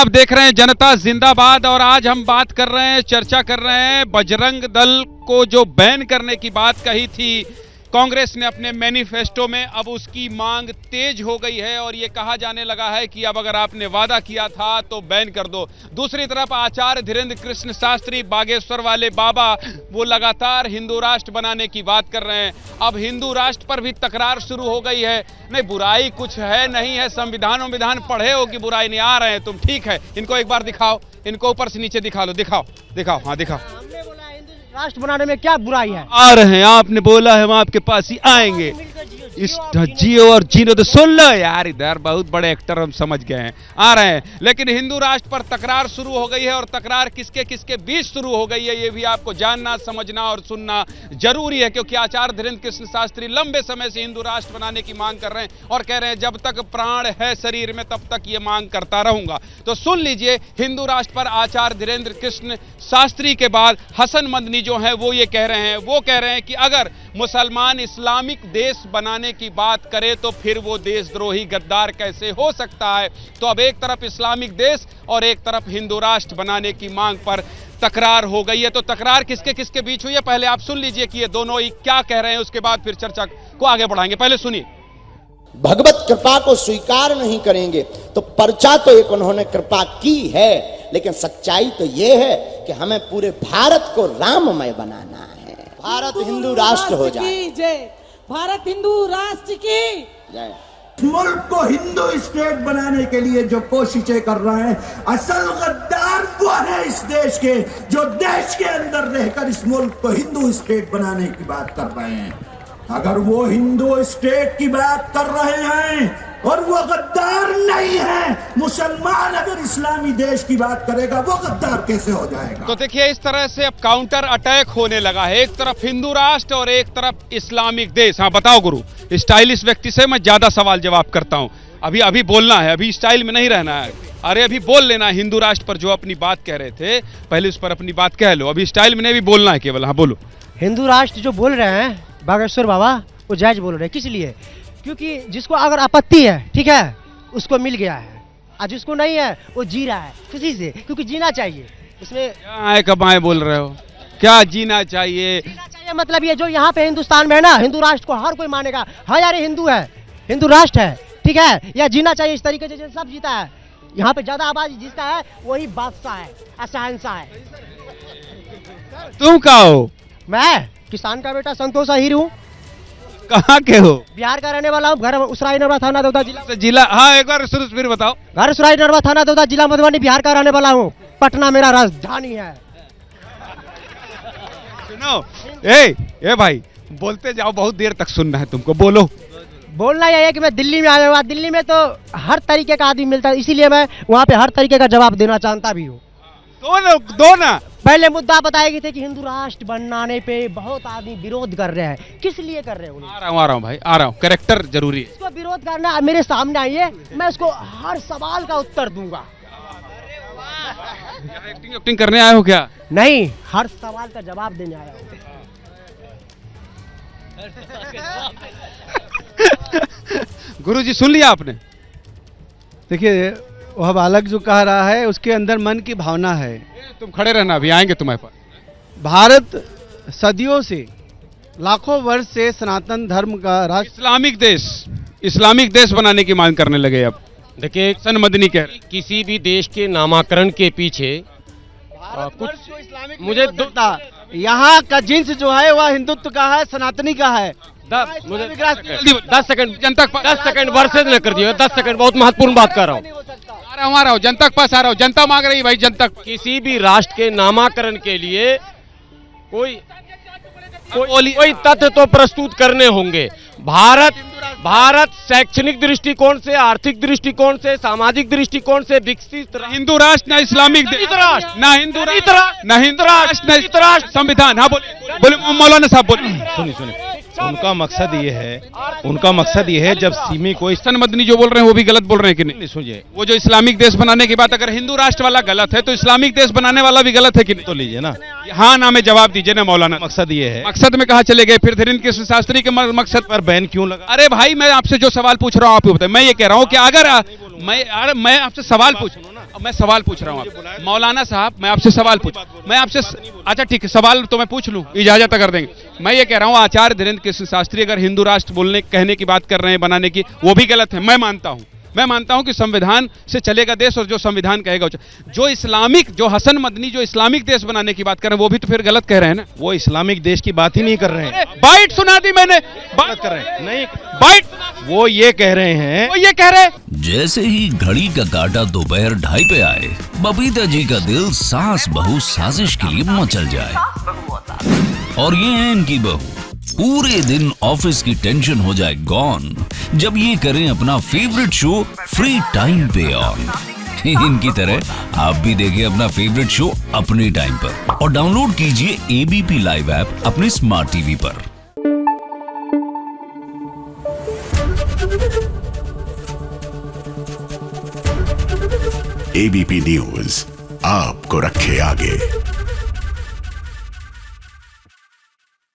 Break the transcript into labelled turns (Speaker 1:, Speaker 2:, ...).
Speaker 1: आप देख रहे हैं जनता जिंदाबाद और आज हम बात कर रहे हैं, चर्चा कर रहे हैं बजरंग दल को जो बैन करने की बात कही थी कांग्रेस ने अपने मैनिफेस्टो में, अब उसकी मांग तेज हो गई है और ये कहा जाने लगा है कि अब अगर आपने वादा किया था तो बैन कर दो। दूसरी तरफ आचार्य धीरेन्द्र कृष्ण शास्त्री बागेश्वर वाले बाबा वो लगातार हिंदू राष्ट्र बनाने की बात कर रहे हैं। अब हिंदू राष्ट्र पर भी तकरार शुरू हो गई है। नहीं, बुराई कुछ है नहीं है, संविधान पढ़े हो कि बुराई नहीं, आ रहे हैं तुम, ठीक है। इनको एक बार दिखाओ, इनको ऊपर से नीचे दिखा लो, दिखाओ, हाँ दिखाओ।
Speaker 2: राष्ट्र बनाने में क्या बुराई है?
Speaker 1: आ रहे हैं, आपने बोला है हम आपके पास ही आएंगे। इस जियो और जीनो तो सुन लो यार, इधर बहुत बड़े एक्टर हम समझ गए हैं, आ रहे हैं। लेकिन हिंदू राष्ट्र पर तकरार शुरू हो गई है और तकरार किसके किसके बीच शुरू हो गई है ये भी आपको जानना, समझना और सुनना जरूरी है, क्योंकि आचार्य धीरेन्द्र कृष्ण शास्त्री लंबे समय से हिंदू राष्ट्र बनाने की मांग कर रहे हैं और कह रहे हैं जब तक प्राण है शरीर में तब तक ये मांग करता रहूंगा। तो सुन लीजिए, हिंदू राष्ट्र पर आचार्य धीरेन्द्र कृष्ण शास्त्री के बाद हसन मदनी जो है वो ये कह रहे हैं कि अगर मुसलमान इस्लामिक देश बनाने की बात करे तो फिर वो देशद्रोही गद्दार कैसे हो सकता है। तो अब एक तरफ इस्लामिक देश और एक तरफ हिंदू राष्ट्र बनाने की मांग पर तकरार हो गई है। तो तकरार किसके किसके बीच हुई है, पहले आप सुन लीजिए कि ये दोनों ही क्या कह रहे हैं, उसके बाद फिर चर्चा को आगे बढ़ाएंगे। पहले सुनिए।
Speaker 3: भगवत कृपा को स्वीकार नहीं करेंगे तो पर्चा तो एक उन्होंने कृपा की है, लेकिन सच्चाई तो यह है कि हमें पूरे भारत को राममय बनाना है। भारत हिंदू राष्ट्र हो जाए।
Speaker 4: जय भारत हिंदू राष्ट्र की
Speaker 3: जय।
Speaker 5: मुल्क को हिंदू स्टेट बनाने के लिए जो कोशिशें कर रहे हैं, असल गद्दार वो है इस देश के, जो देश के अंदर रहकर इस मुल्क को हिंदू स्टेट बनाने की बात कर रहे हैं। अगर वो हिंदू स्टेट की बात कर रहे हैं और वो गद्दार नहीं है, मुसलमान अगर इस्लामी देश की बात करेगा वो गद्दार कैसे हो जाएगा?
Speaker 1: तो देखिए, इस तरह से अब काउंटर अटैक होने लगा है, एक तरफ हिंदू राष्ट्र और एक तरफ इस्लामिक देश। हाँ बताओ गुरु, स्टाइलिश व्यक्ति से मैं ज्यादा सवाल जवाब करता हूं। अभी बोलना है, अभी स्टाइल में नहीं रहना है। अरे अभी बोल लेना है, हिंदू राष्ट्र पर जो अपनी बात कह रहे थे पहले उस पर अपनी बात कह लो, अभी स्टाइल में नहीं, भी बोलना है केवल। हाँ बोलो।
Speaker 2: हिंदू राष्ट्र जो बोल रहे हैं बागेश्वर बाबा, वो जायज बोल रहे हैं। किस लिए? क्योंकि जिसको अगर आपत्ति है, ठीक है, उसको मिल गया है, और जिसको नहीं है वो जी रहा है खुशी से, क्योंकि जीना चाहिए। इसमें
Speaker 1: क्या कबाएं बोल रहे हो, क्या जीना चाहिए?
Speaker 2: जीना चाहिए मतलब ये जो यहाँ पे हिंदुस्तान में है ना, हिंदू राष्ट्र को हर कोई मानेगा, हाँ यार ये हिंदू है, हिंदू राष्ट्र है, ठीक है, या जीना चाहिए इस तरीके से। सब जीता है यहाँ पे, ज्यादा आबादी जिसका है वही बादशाह है, शहंशाह है।
Speaker 1: तुम क्या हो?
Speaker 2: मैं किसान का बेटा संतोष अहीर हूँ।
Speaker 1: कहाँ के हो?
Speaker 2: बिहार का रहने वाला हूँ। घर उसराई नरवा थाना देवता
Speaker 1: जिला। हाँ एक बार शुरू फिर बताओ।
Speaker 2: घर उसराई नरवा थाना देवता जिला मधुबनी, बिहार का रहने वाला हूँ। पटना मेरा राजधानी है।
Speaker 1: सुनो, ए भाई बोलते जाओ, बहुत देर तक सुनना है तुमको, बोलो।
Speaker 2: बोलना यह है कि मैं दिल्ली में आया हुआ, दिल्ली में तो हर तरीके का आदमी मिलता है, इसीलिए मैं वहाँ पे हर तरीके का जवाब देना चाहता भी हूँ।
Speaker 1: दो ना।
Speaker 2: पहले मुद्दा बताएगी थे कि हिंदू राष्ट्र बनाने पे बहुत आदमी विरोध कर रहे हैं। किस लिए कर रहे हैं?
Speaker 1: आ रहा हूँ भाई, आ रहा हूँ। कैरेक्टर जरूरी है।
Speaker 2: इसको विरोध करना, मेरे सामने आइए, मैं उसको हर सवाल का उत्तर दूंगा।
Speaker 1: एक्टिंग करने आए हो क्या?
Speaker 2: नहीं, हर सवाल का जवाब देने आया हूँ।
Speaker 1: गुरुजी सुन लिया आपने?
Speaker 6: देखिए, वह बालक जो कह रहा है उसके अंदर मन की भावना है।
Speaker 1: तुम खड़े रहना, अभी आएंगे तुम्हारे पास।
Speaker 6: भारत सदियों से, लाखों वर्ष से सनातन धर्म का राष्ट्र,
Speaker 1: इस्लामिक देश बनाने की मांग करने लगे। अब देखिए, हसन मदनी कह रहे,
Speaker 7: किसी भी देश के नामकरण के पीछे कुछ मुझे
Speaker 6: यहाँ का जिन्स जो है वह हिंदुत्व का है, सनातनी का है।
Speaker 7: मुझे 10 सेकंड जनता 10 सेकंड वर्सेज न कर दिए, 10 सेकंड, बहुत महत्वपूर्ण बात कर रहा हूँ।
Speaker 1: आ रहा हूँ, जनता के पास आ रहा हूँ। जनता मांग रही भाई, जनता।
Speaker 7: किसी भी राष्ट्र के नामकरण के लिए कोई तथ्य तो प्रस्तुत करने होंगे। भारत शैक्षणिक दृष्टिकोण से, आर्थिक दृष्टिकोण से, सामाजिक दृष्टिकोण से विकसित
Speaker 1: हिंदू राष्ट्र, न इस्लामिक राष्ट्र, न हिंदू राष्ट्र, न हिंदू राष्ट्र, न राष्ट्र, संविधान। हाँ बोले मौलाना साहब, बोले।
Speaker 7: सुनिए
Speaker 8: उनका मकसद ये है जब सीमी कोई
Speaker 1: हसन मदनी जो बोल रहे हैं वो भी गलत बोल रहे हैं कि नहीं?
Speaker 8: सुनिए
Speaker 1: वो जो इस्लामिक देश बनाने की बात, अगर हिंदू राष्ट्र वाला गलत है तो इस्लामिक देश बनाने वाला भी गलत है कि नहीं?
Speaker 8: तो लीजिए ना,
Speaker 1: हाँ ना में जवाब दीजिए ना मौलाना।
Speaker 8: मकसद ये है
Speaker 1: मकसद में कहा चले गए फिर धीरेन्द्र कृष्ण शास्त्री के मकसद
Speaker 8: पर बैन क्यों लगा?
Speaker 1: अरे भाई मैं आपसे जो सवाल पूछ रहा हूँ आप ही बताइए। मैं ये कह रहा हूँ कि अगर मैं आपसे सवाल पूछ रहा हूँ मौलाना साहब, मैं आपसे सवाल अच्छा ठीक है, सवाल तो मैं पूछ लूं, इजाजत अगर देंगे। मैं ये कह रहा हूँ आचार्य धीरेन्द्र कृष्ण शास्त्री अगर हिंदू राष्ट्र कहने की बात कर रहे हैं बनाने की, वो भी गलत है। मैं मानता हूं कि संविधान से चलेगा देश और जो संविधान कहेगा। जो हसन मदनी जो इस्लामिक देश बनाने की बात कर रहे हैं वो भी तो फिर गलत कह रहे हैं ना।
Speaker 8: वो इस्लामिक देश की बात ही नहीं कर रहे हैं।
Speaker 1: बाइट सुना दी मैंने,
Speaker 8: बात कर रहे हैं नहीं,
Speaker 1: बाइट
Speaker 8: वो ये कह रहे हैं,
Speaker 9: जैसे ही घड़ी का काटा दोपहर 2:30 पे आए, बबीता जी का दिल सास बहू साजिश के लिए मचल जाए। और ये है इनकी बहू, पूरे दिन ऑफिस की टेंशन हो जाए गॉन जब ये करें अपना फेवरेट शो फ्री टाइम पे ऑन। इनकी तरह आप भी देखिए अपना फेवरेट शो अपने टाइम पर और डाउनलोड कीजिए ABP लाइव ऐप अपने स्मार्ट टीवी पर।
Speaker 10: ABP न्यूज आपको रखे आगे।